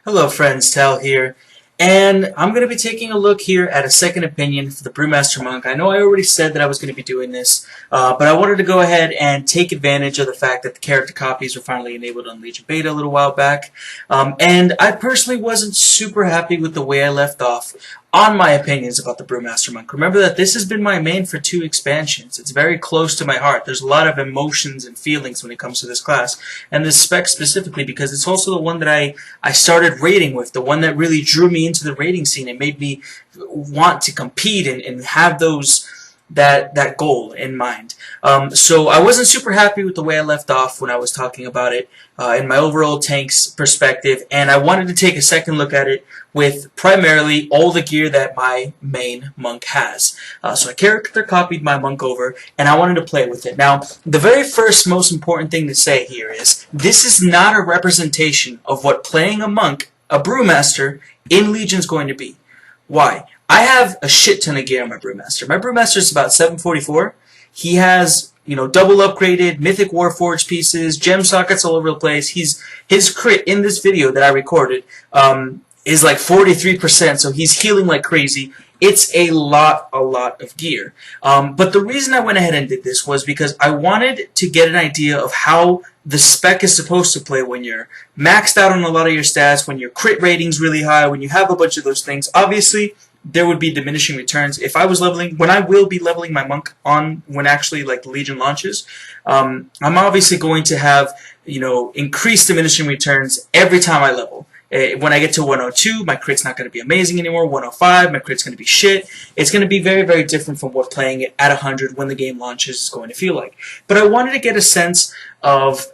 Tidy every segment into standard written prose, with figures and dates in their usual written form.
Hello friends, Tal here, and I'm going to be taking a look here at a second opinion for the Brewmaster Monk. I know I already said that I was going to be doing this, but I wanted to go ahead and take advantage of the fact that the character copies were finally enabled on Legion Beta a little while back, and I personally wasn't super happy with the way I left off on my opinions about the Brewmaster Monk. Remember that this has been my main for 2 expansions. It's very close to my heart. There's a lot of emotions and feelings when it comes to this class, and this spec specifically because it's also the one that I started raiding with, the one that really drew me into the raiding scene and made me want to compete and have that goal in mind. So I wasn't super happy with the way I left off when I was talking about it in my overall tanks perspective, and I wanted to take a second look at it with primarily all the gear that my main monk has. So I character copied my monk over, and I wanted to play with it. Now, the very first most important thing to say here is this is not a representation of what playing a monk, a Brewmaster, in Legion is going to be. Why? I have a shit ton of gear on my Brewmaster. My Brewmaster is about 744. He has, double upgraded Mythic Warforged pieces, gem sockets all over the place. His crit in this video that I recorded is like 43%, so he's healing like crazy. It's a lot of gear. But the reason I went ahead and did this was because I wanted to get an idea of how the spec is supposed to play when you're maxed out on a lot of your stats, when your crit rating's really high, when you have a bunch of those things. Obviously, there would be diminishing returns. If I was leveling, when I will be leveling my monk on when actually like the Legion launches, I'm obviously going to have, increased diminishing returns every time I level. When I get to 102, my crit's not going to be amazing anymore. 105, my crit's going to be shit. It's going to be very, very different from what playing it at 100 when the game launches is going to feel like. But I wanted to get a sense of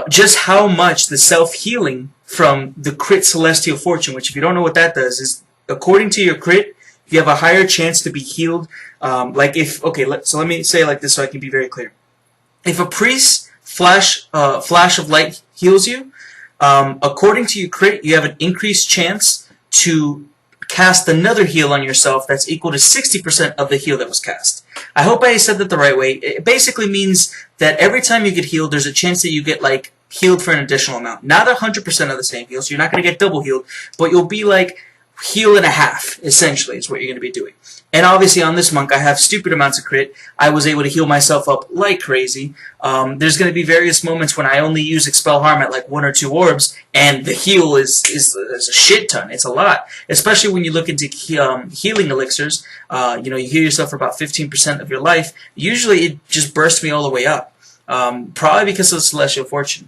just how much the self-healing from the crit Celestial Fortune, which if you don't know what that does, is according to your crit, you have a higher chance to be healed. So let me say it like this so I can be very clear. If a priest flash of light heals you, according to your crit, you have an increased chance to cast another heal on yourself that's equal to 60% of the heal that was cast. I hope I said that the right way. It basically means that every time you get healed, there's a chance that you get healed for an additional amount. Not 100% of the same heal, so you're not going to get double healed, but you'll be heal and a half, essentially, is what you're going to be doing. And obviously on this monk, I have stupid amounts of crit. I was able to heal myself up like crazy. There's going to be various moments when I only use Expel Harm at 1 or 2 orbs, and the heal is a shit ton. It's a lot. Especially when you look into healing elixirs. You heal yourself for about 15% of your life. Usually it just bursts me all the way up. Probably because of the Celestial Fortune.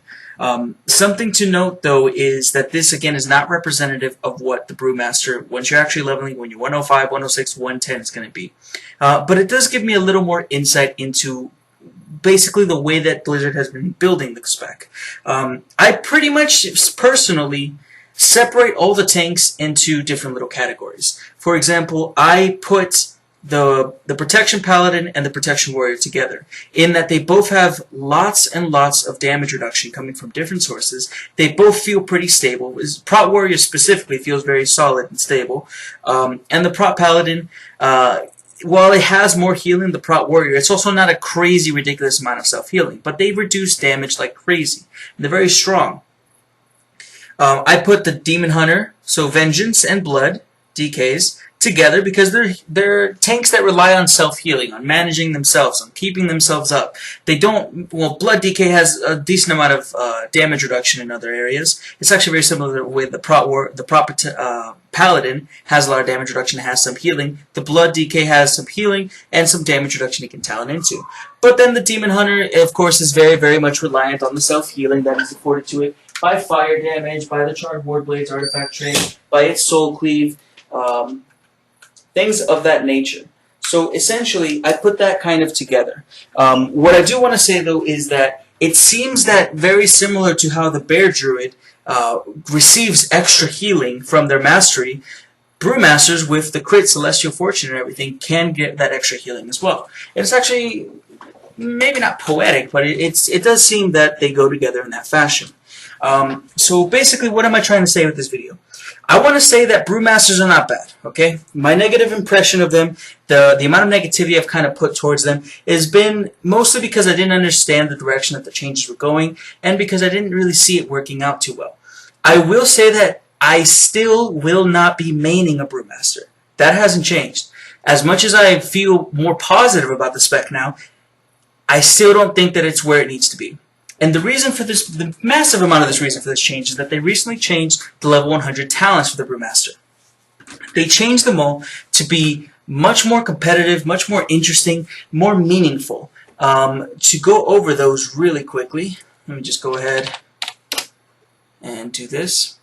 Something to note, though, is that this, again, is not representative of what the Brewmaster, once you're actually leveling, when you're 105, 106, 110, is going to be. But it does give me a little more insight into basically the way that Blizzard has been building the spec. I pretty much, personally, separate all the tanks into different little categories. For example, I put the Protection Paladin and the Protection Warrior together, in that they both have lots and lots of damage reduction coming from different sources. They both feel pretty stable. Prot Warrior specifically feels very solid and stable. And the Prot Paladin, while it has more healing, the Prot Warrior, it's also not a crazy, ridiculous amount of self-healing, but they reduce damage like crazy. And they're very strong. I put the Demon Hunter, so Vengeance and Blood, DKs, together because they're tanks that rely on self-healing, on managing themselves, on keeping themselves up. They don't, Blood DK has a decent amount of damage reduction in other areas. It's actually very similar with the Prot Paladin has a lot of damage reduction, has some healing. The Blood DK has some healing and some damage reduction he can talent into. But then the Demon Hunter, of course, is very, very much reliant on the self-healing that is afforded to it by fire damage, by the Charred Wardblade's artifact trait, by its Soul Cleave, things of that nature. So essentially, I put that kind of together. What I do want to say, though, is that it seems that very similar to how the Bear Druid receives extra healing from their mastery, Brewmasters with the crit, Celestial Fortune, and everything can get that extra healing as well. And it's actually, maybe not poetic, but it does seem that they go together in that fashion. So basically, what am I trying to say with this video? I want to say that Brewmasters are not bad, okay? My negative impression of them, the amount of negativity I've kind of put towards them, has been mostly because I didn't understand the direction that the changes were going, and because I didn't really see it working out too well. I will say that I still will not be maining a Brewmaster. That hasn't changed. As much as I feel more positive about the spec now, I still don't think that it's where it needs to be. And the reason for this, the massive amount of this reason for this change is that they recently changed the level 100 talents for the Brewmaster. They changed them all to be much more competitive, much more interesting, more meaningful. To go over those really quickly, let me just go ahead and do this.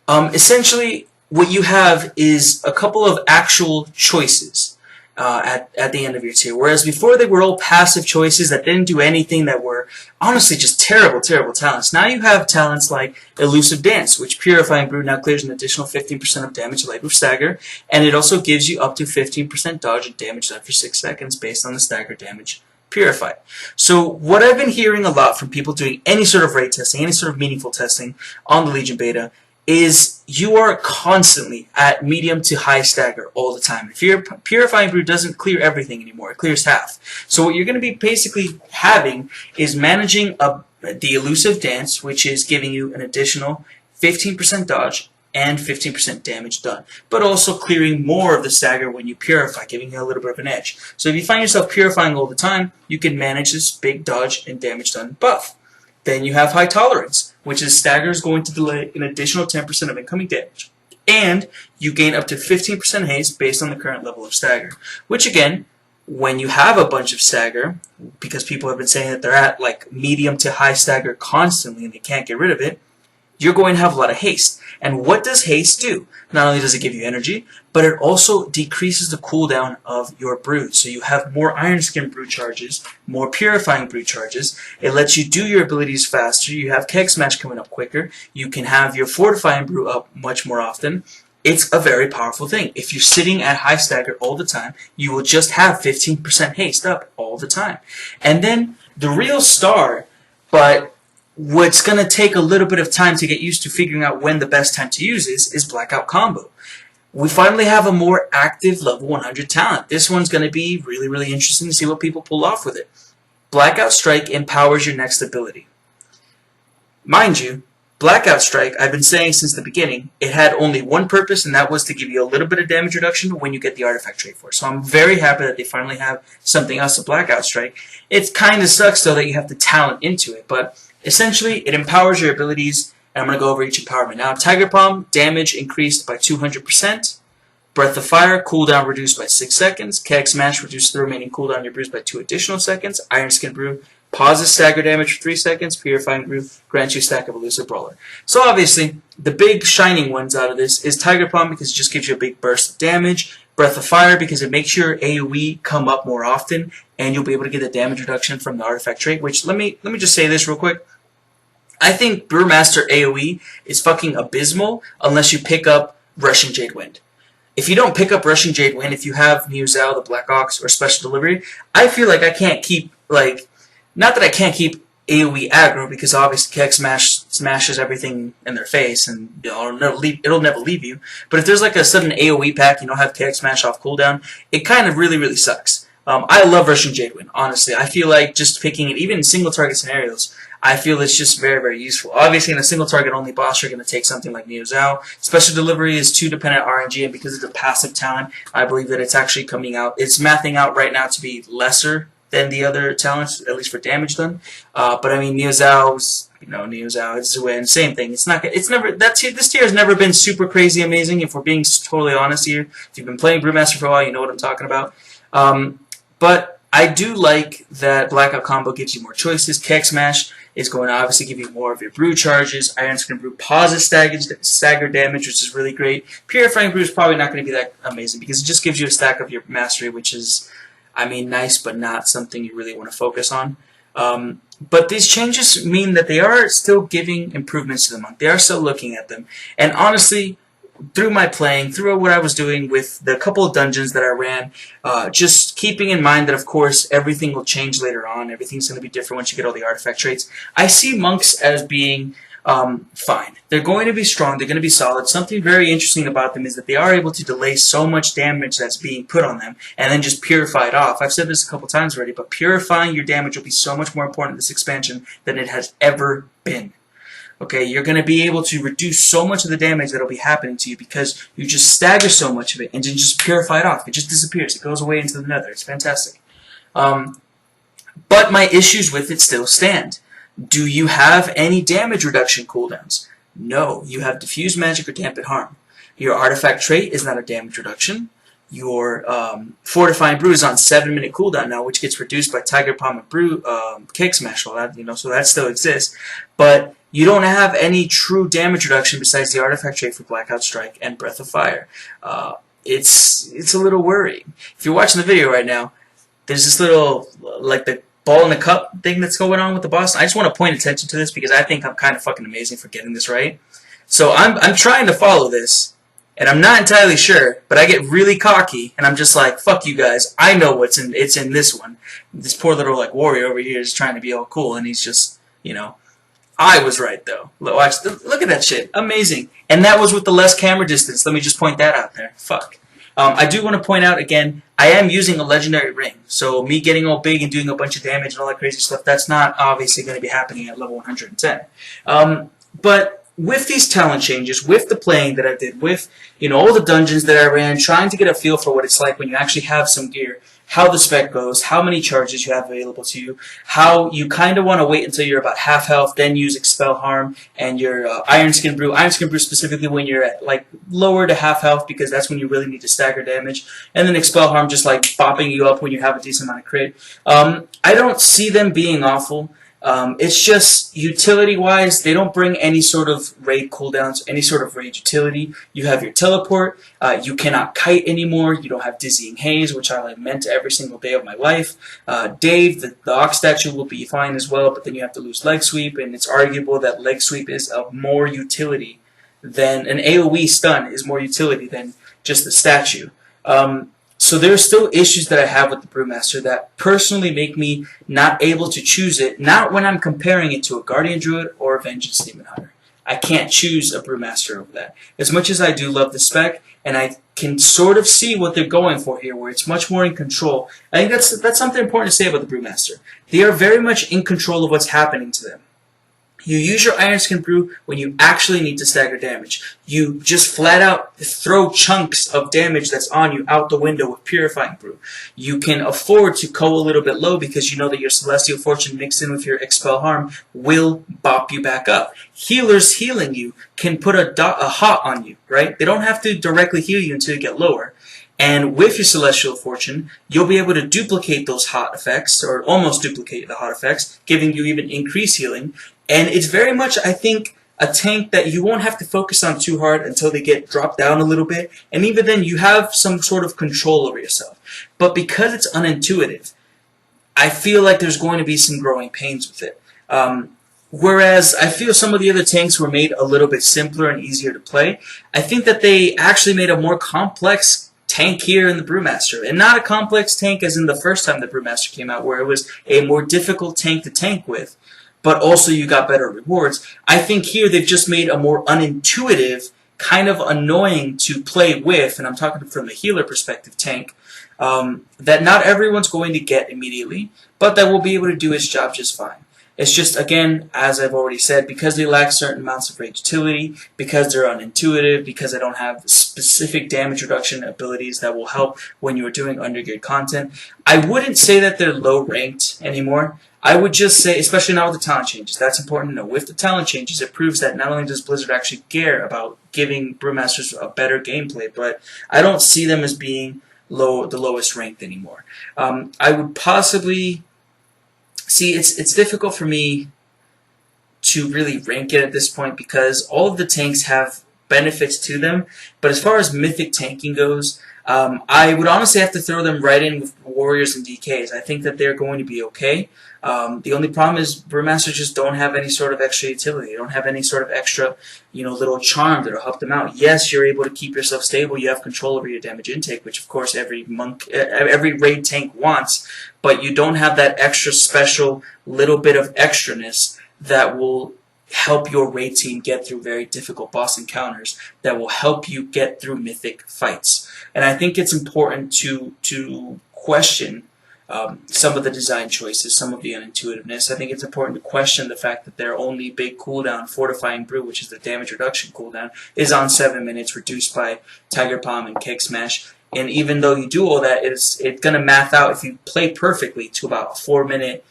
Essentially, what you have is a couple of actual choices at the end of your tier. Whereas before they were all passive choices that didn't do anything, that were honestly just terrible, terrible talents. Now you have talents like Elusive Dance, which Purifying Brew now clears an additional 15% of damage like with Stagger, and it also gives you up to 15% dodge and damage done for 6 seconds based on the Stagger damage purified. So what I've been hearing a lot from people doing any sort of raid testing, any sort of meaningful testing on the Legion beta, is you are constantly at medium to high stagger all the time. If your Purifying Brew doesn't clear everything anymore, it clears half. So what you're going to be basically having is managing the Elusive Dance, which is giving you an additional 15% dodge and 15% damage done, but also clearing more of the stagger when you purify, giving you a little bit of an edge. So if you find yourself purifying all the time, you can manage this big dodge and damage done buff. Then you have High Tolerance, which is stagger is going to delay an additional 10% of incoming damage. And you gain up to 15% haste based on the current level of stagger. Which again, when you have a bunch of stagger, because people have been saying that they're at like medium to high stagger constantly and they can't get rid of it, you're going to have a lot of haste. And what does haste do? Not only does it give you energy, but it also decreases the cooldown of your brews. So you have more Iron Skin brew charges, more Purifying brew charges. It lets you do your abilities faster. You have Keg Smash coming up quicker. You can have your Fortifying brew up much more often. It's a very powerful thing. If you're sitting at high stagger all the time, you will just have 15% haste up all the time. And then the real star, but what's going to take a little bit of time to get used to figuring out when the best time to use is Blackout Combo. We finally have a more active level 100 talent. This one's going to be really, really interesting to see what people pull off with it. Blackout Strike empowers your next ability. Mind you, Blackout Strike, I've been saying since the beginning, it had only one purpose, and that was to give you a little bit of damage reduction when you get the artifact trait for it. So I'm very happy that they finally have something else to Blackout Strike. It kind of sucks, though, that you have to talent into it, but essentially, it empowers your abilities, and I'm going to go over each empowerment now. Tiger Palm, damage increased by 200%. Breath of Fire, cooldown reduced by 6 seconds. Keg Smash, reduced the remaining cooldown of your brews by 2 additional seconds. Iron Skin Brew, pauses stagger damage for 3 seconds. Purifying Brew, grants you a stack of Elusive Brawler. So obviously, the big shining ones out of this is Tiger Palm, because it just gives you a big burst of damage. Breath of Fire, because it makes your AoE come up more often, and you'll be able to get the damage reduction from the artifact trait, which, let me just say this real quick. I think Brewmaster AoE is fucking abysmal unless you pick up Rushing Jade Wind. If you don't pick up Rushing Jade Wind, if you have Mew Zhao, the Black Ox, or Special Delivery, I feel like I can't keep, like, not that I can't keep AoE aggro, because obviously Keg Smash smashes everything in their face, and it'll never leave you. But if there's like a sudden AoE pack, you don't have Keg Smash off cooldown, it kind of really, really sucks. I love Rushing Jade Wind, honestly. I feel like just picking it, even in single target scenarios, I feel it's just very, very useful. Obviously, in a single target only boss, you're going to take something like Mew Zhao. Special Delivery is too dependent on RNG, and because it's a passive talent, I believe that it's actually coming out. It's mathing out right now to be lesser than the other talents, at least for damage done. But I mean, Mew Zhao's, Mew Zhao, it's Zwin, same thing. This tier has never been super crazy amazing. If we're being totally honest here, if you've been playing Brewmaster for a while, you know what I'm talking about. But I do like that Blackout Combo gives you more choices. Keg Smash is going to obviously give you more of your brew charges. Iron Skin Brew pauses stagger damage, which is really great. Purifying Brew is probably not going to be that amazing because it just gives you a stack of your mastery, which is, I mean, nice, but not something you really want to focus on. But these changes mean that they are still giving improvements to the monk. They are still looking at them. And honestly, through my playing, through what I was doing with the couple of dungeons that I ran, just keeping in mind that, of course, everything will change later on. Everything's going to be different once you get all the artifact traits. I see monks as being fine. They're going to be strong. They're going to be solid. Something very interesting about them is that they are able to delay so much damage that's being put on them and then just purify it off. I've said this a couple times already, but purifying your damage will be so much more important in this expansion than it has ever been. Okay, you're going to be able to reduce so much of the damage that'll be happening to you because you just stagger so much of it and then just purify it off. It just disappears. It goes away into the nether. It's fantastic. But my issues with it still stand. Do you have any damage reduction cooldowns? No. You have diffuse magic or dampen harm. Your artifact trait is not a damage reduction. Your fortifying brew is on 7-minute cooldown now, which gets reduced by Tiger Palm and Brew Cake Smash. All that, so that still exists. But you don't have any true damage reduction besides the artifact trait for Blackout Strike and Breath of Fire. It's a little worrying. If you're watching the video right now, there's this little like the ball in the cup thing that's going on with the boss. I just want to point attention to this because I think I'm kind of fucking amazing for getting this right. So I'm trying to follow this. And I'm not entirely sure, but I get really cocky, and I'm just like, fuck you guys, I know it's in this one. This poor little, like, warrior over here is trying to be all cool, and he's just, I was right, though. Watch, look at that shit. Amazing. And that was with the less camera distance. Let me just point that out there. Fuck. I do want to point out, again, I am using a legendary ring, so me getting all big and doing a bunch of damage and all that crazy stuff, that's not obviously going to be happening at level 110. But with these talent changes, with the playing that I did, with all the dungeons that I ran, trying to get a feel for what it's like when you actually have some gear, how the spec goes, how many charges you have available to you, how you kind of want to wait until you're about half health, then use Expel Harm and your Iron Skin Brew specifically when you're at like lower to half health because that's when you really need to stagger damage, and then Expel Harm just like bopping you up when you have a decent amount of crit. I don't see them being awful. It's just, utility-wise, they don't bring any sort of raid cooldowns, any sort of raid utility. You have your teleport, you cannot kite anymore, you don't have Dizzying Haze, which I like meant every single day of my life. Dave, the Ox statue will be fine as well, but then you have to lose Leg Sweep, and it's arguable that Leg Sweep is of more utility than, an AoE stun is more utility than just the statue. So there are still issues that I have with the Brewmaster that personally make me not able to choose it, not when I'm comparing it to a Guardian Druid or a Vengeance Demon Hunter. I can't choose a Brewmaster over that. As much as I do love the spec, and I can sort of see what they're going for here, where it's much more in control. I think that's something important to say about the Brewmaster. They are very much in control of what's happening to them. You use your Iron Skin Brew when you actually need to stagger damage. You just flat out throw chunks of damage that's on you out the window with Purifying Brew. You can afford to go a little bit low because you know that your Celestial Fortune mixed in with your Expel Harm will bop you back up. Healers healing you can put a hot on you, right? They don't have to directly heal you until you get lower. And with your Celestial Fortune, you'll be able to duplicate those hot effects, or almost duplicate the hot effects, giving you even increased healing. And it's very much, I think, a tank that you won't have to focus on too hard until they get dropped down a little bit. And even then, you have some sort of control over yourself. But because it's unintuitive, I feel like there's going to be some growing pains with it. Whereas I feel some of the other tanks were made a little bit simpler and easier to play. I think that they actually made a more complex tank here in the Brewmaster. And not a complex tank as in the first time the Brewmaster came out, where it was a more difficult tank to tank with. But also you got better rewards. I think here they've just made a more unintuitive, kind of annoying to play with, and I'm talking from the healer perspective, tank, that not everyone's going to get immediately, but that will be able to do its job just fine. It's just, again, as I've already said, because they lack certain amounts of raid utility, because they're unintuitive, because they don't have specific damage reduction abilities that will help when you're doing undergeared content. I wouldn't say that they're low ranked anymore. I would just say, especially now with the talent changes, that's important to know. With the talent changes, it proves that not only does Blizzard actually care about giving Brewmasters a better gameplay, but I don't see them as being the lowest ranked anymore. I would possibly... See, it's difficult for me to really rank it at this point because all of the tanks have benefits to them, but as far as Mythic tanking goes, I would honestly have to throw them right in with Warriors and DKs. I think that they're going to be okay. The only problem is Brewmasters just don't have any sort of extra utility. They don't have any sort of extra, little charm that'll help them out. Yes, you're able to keep yourself stable. You have control over your damage intake, which of course every raid tank wants, but you don't have that extra special little bit of extraness that will help your raid team get through very difficult boss encounters, that will help you get through Mythic fights. And I think it's important to question some of the design choices, some of the unintuitiveness. I think it's important to question the fact that their only big cooldown, Fortifying Brew, which is the damage reduction cooldown, is on 7 minutes, reduced by Tiger Palm and Keg Smash. And even though you do all that, it's going to math out if you play perfectly to about a 4 minutes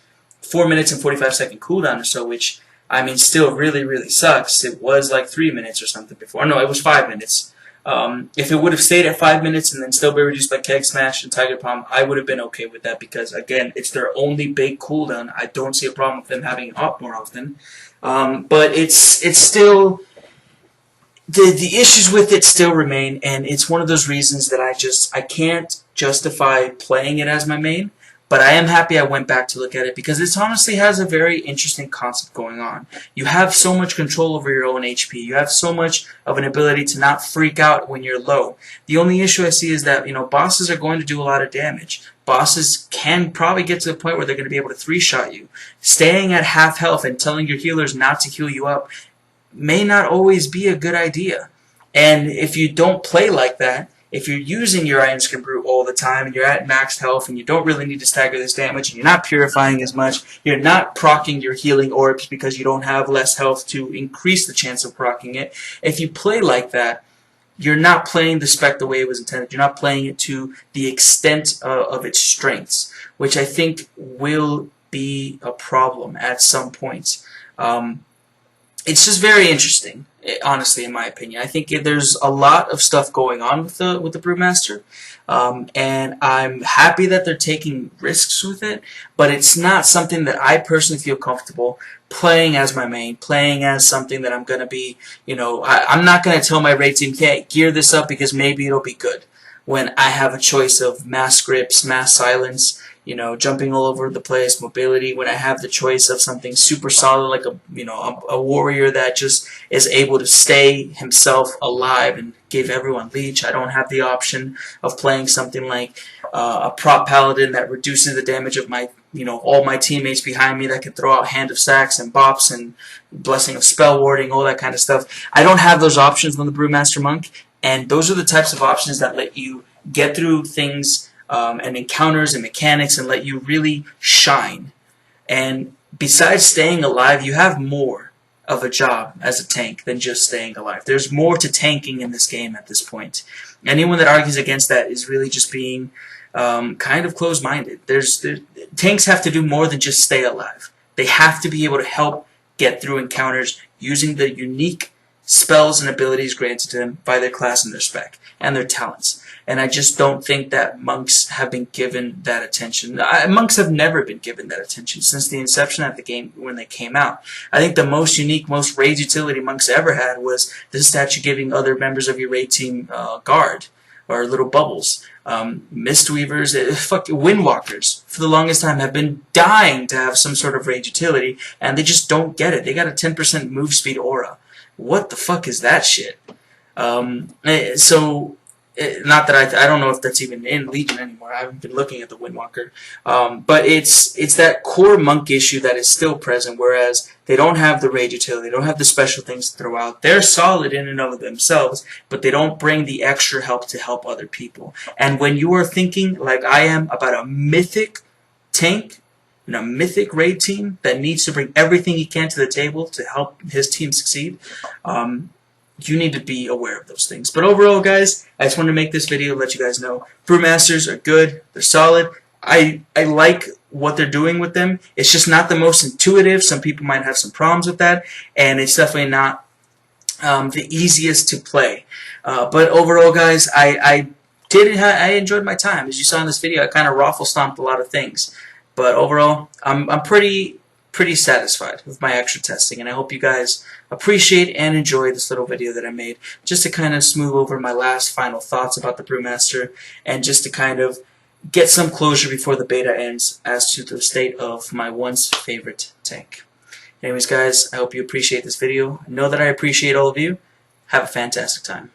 and 45-second cooldown or so, which, I mean, still really, really sucks. It was like 3 minutes or something before. No, it was 5 minutes. If it would have stayed at 5 minutes and then still be reduced by Keg Smash and Tiger Palm, I would have been okay with that because, again, it's their only big cooldown. I don't see a problem with them having it up more often. But it's still... The issues with it still remain, and it's one of those reasons that I can't justify playing it as my main. But I am happy I went back to look at it because it honestly has a very interesting concept going on. You have so much control over your own HP. You have so much of an ability to not freak out when you're low. The only issue I see is that, you know, bosses are going to do a lot of damage. Bosses can probably get to the point where they're going to be able to 3-shot you. Staying at half health and telling your healers not to heal you up may not always be a good idea. And if you don't play like that, if you're using your Iron Skin Brew all the time and you're at maxed health and you don't really need to stagger this damage and you're not purifying as much, you're not proccing your healing orbs because you don't have less health to increase the chance of proccing it, if you play like that, you're not playing the spec the way it was intended. You're not playing it to the extent of its strengths, which I think will be a problem at some points. It's just very interesting, honestly, in my opinion. I think there's a lot of stuff going on with the Brewmaster, and I'm happy that they're taking risks with it, but it's not something that I personally feel comfortable playing as my main, playing as something that I'm going to be, you know, I'm not going to tell my raid team, okay, gear this up because maybe it'll be good, when I have a choice of mass grips, mass silence, you know, jumping all over the place, mobility, when I have the choice of something super solid like a warrior that just is able to stay himself alive and give everyone leech. I don't have the option of playing something like a prop paladin that reduces the damage of my, you know, all my teammates behind me that can throw out Hand of Sacks and Bops and Blessing of Spell Warding, all that kind of stuff. I don't have those options on the Brewmaster Monk, and those are the types of options that let you get through things and encounters and mechanics and let you really shine. And besides staying alive, you have more of a job as a tank than just staying alive. There's more to tanking in this game at this point. Anyone that argues against that is really just being kind of closed-minded. Tanks have to do more than just stay alive. They have to be able to help get through encounters using the unique spells and abilities granted to them by their class and their spec and their talents. And I just don't think that monks have been given that attention. Monks have never been given that attention since the inception of the game when they came out. I think the most unique, most raid utility monks ever had was the statue giving other members of your raid team guard or little bubbles. Mistweavers, Windwalkers, for the longest time, have been dying to have some sort of raid utility, and they just don't get it. They got a 10% move speed aura. What the fuck is that shit? Not that I don't know if that's even in Legion anymore. I haven't been looking at the Windwalker. But it's that core monk issue that is still present, whereas they don't have the raid utility, they don't have the special things to throw out. They're solid in and of themselves, but they don't bring the extra help to help other people. And when you are thinking, like I am, about a mythic tank, and a mythic raid team that needs to bring everything he can to the table to help his team succeed, you need to be aware of those things. But overall, guys, I just wanted to make this video to let you guys know Brewmasters are good, they're solid. I like what they're doing with them. It's just not the most intuitive. Some people might have some problems with that, and it's definitely not the easiest to play. But overall, guys, I enjoyed my time. As you saw in this video, I kind of raffle stomped a lot of things. But overall, I'm pretty satisfied with my extra testing, and I hope you guys appreciate and enjoy this little video that I made just to kind of smooth over my last final thoughts about the Brewmaster and just to kind of get some closure before the beta ends as to the state of my once favorite tank. Anyways, guys, I hope you appreciate this video. Know that I appreciate all of you. Have a fantastic time.